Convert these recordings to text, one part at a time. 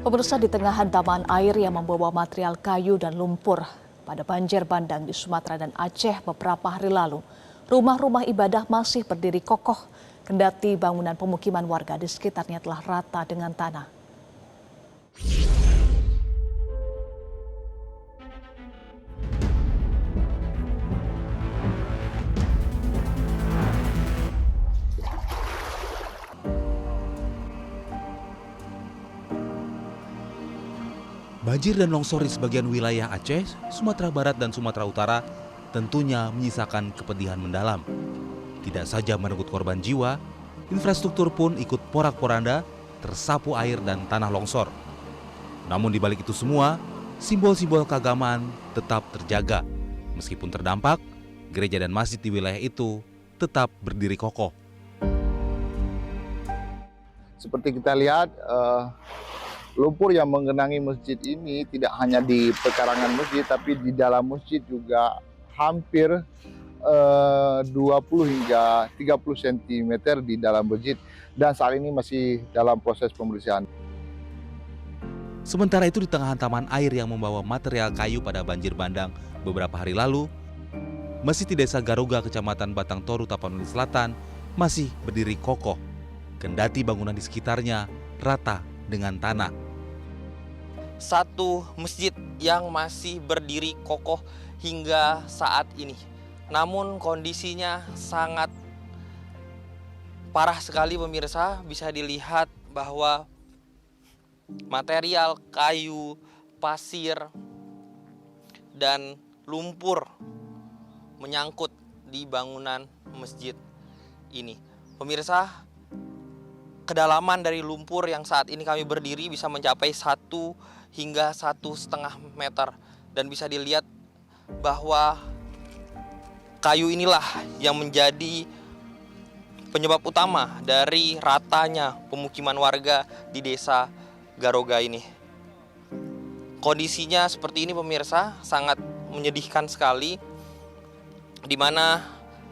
Pemirsa, di tengah hantaman air yang membawa material kayu dan lumpur pada banjir bandang di Sumatera dan Aceh beberapa hari lalu, rumah-rumah ibadah masih berdiri kokoh kendati bangunan pemukiman warga di sekitarnya telah rata dengan tanah. Banjir dan longsor di sebagian wilayah Aceh, Sumatera Barat, dan Sumatera Utara tentunya menyisakan kepedihan mendalam. Tidak saja merenggut korban jiwa, infrastruktur pun ikut porak-poranda, tersapu air dan tanah longsor. Namun di balik itu semua, simbol-simbol keagamaan tetap terjaga. Meskipun terdampak, gereja dan masjid di wilayah itu tetap berdiri kokoh. Seperti kita lihat, lumpur yang menggenangi masjid ini tidak hanya di pekarangan masjid, tapi di dalam masjid juga hampir 20 hingga 30 cm di dalam masjid, dan saat ini masih dalam proses pembersihan. Sementara itu di tengah hantaman air yang membawa material kayu pada banjir bandang beberapa hari lalu, masjid di Desa Garoga, Kecamatan Batang Toru, Tapanuli Selatan masih berdiri kokoh, kendati bangunan di sekitarnya rata dengan tanah. Satu masjid yang masih berdiri kokoh hingga saat ini. Namun kondisinya sangat parah sekali pemirsa, bisa dilihat bahwa material kayu, pasir, dan lumpur menyangkut di bangunan masjid ini. Pemirsa, kedalaman dari lumpur yang saat ini kami berdiri bisa mencapai 1 hingga 1,5 meter. Dan bisa dilihat bahwa kayu inilah yang menjadi penyebab utama dari ratanya pemukiman warga di Desa Garoga ini. Kondisinya seperti ini pemirsa, sangat menyedihkan sekali, di mana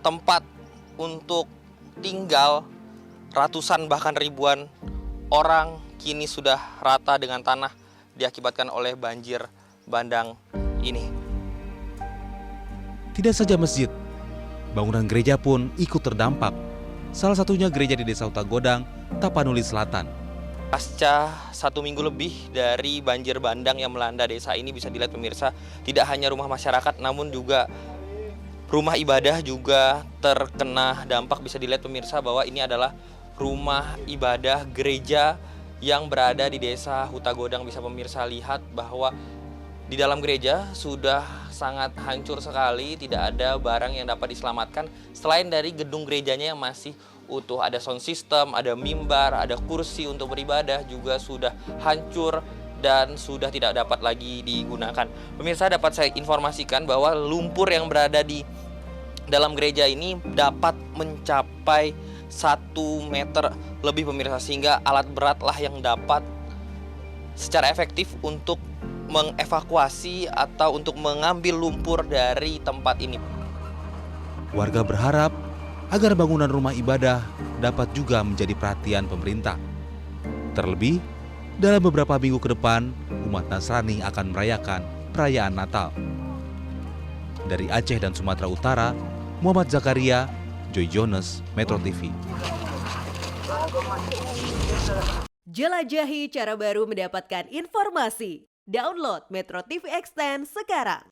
tempat untuk tinggal ratusan bahkan ribuan orang kini sudah rata dengan tanah diakibatkan oleh banjir bandang ini. Tidak saja masjid, bangunan gereja pun ikut terdampak. Salah satunya gereja di Desa Utagodang, Tapanuli Selatan. Pasca 1 minggu lebih dari banjir bandang yang melanda desa ini, bisa dilihat pemirsa, tidak hanya rumah masyarakat namun juga rumah ibadah juga terkena dampak. Bisa dilihat pemirsa bahwa ini adalah rumah ibadah gereja yang berada di Desa Hutagodang. Bisa pemirsa lihat bahwa di dalam gereja sudah sangat hancur sekali, tidak ada barang yang dapat diselamatkan selain dari gedung gerejanya yang masih utuh. Ada sound system, ada mimbar, ada kursi untuk beribadah juga sudah hancur dan sudah tidak dapat lagi digunakan. Pemirsa, dapat saya informasikan bahwa lumpur yang berada di dalam gereja ini dapat mencapai 1 meter lebih pemirsa, sehingga alat beratlah yang dapat secara efektif untuk mengevakuasi atau untuk mengambil lumpur dari tempat ini. Warga berharap agar bangunan rumah ibadah dapat juga menjadi perhatian pemerintah. Terlebih, dalam beberapa minggu ke depan, umat Nasrani akan merayakan perayaan Natal. Dari Aceh dan Sumatera Utara, Muhammad Zakaria, Joy Jonas, Metro TV. Jelajahi cara baru mendapatkan informasi. Download Metro TV Extend sekarang.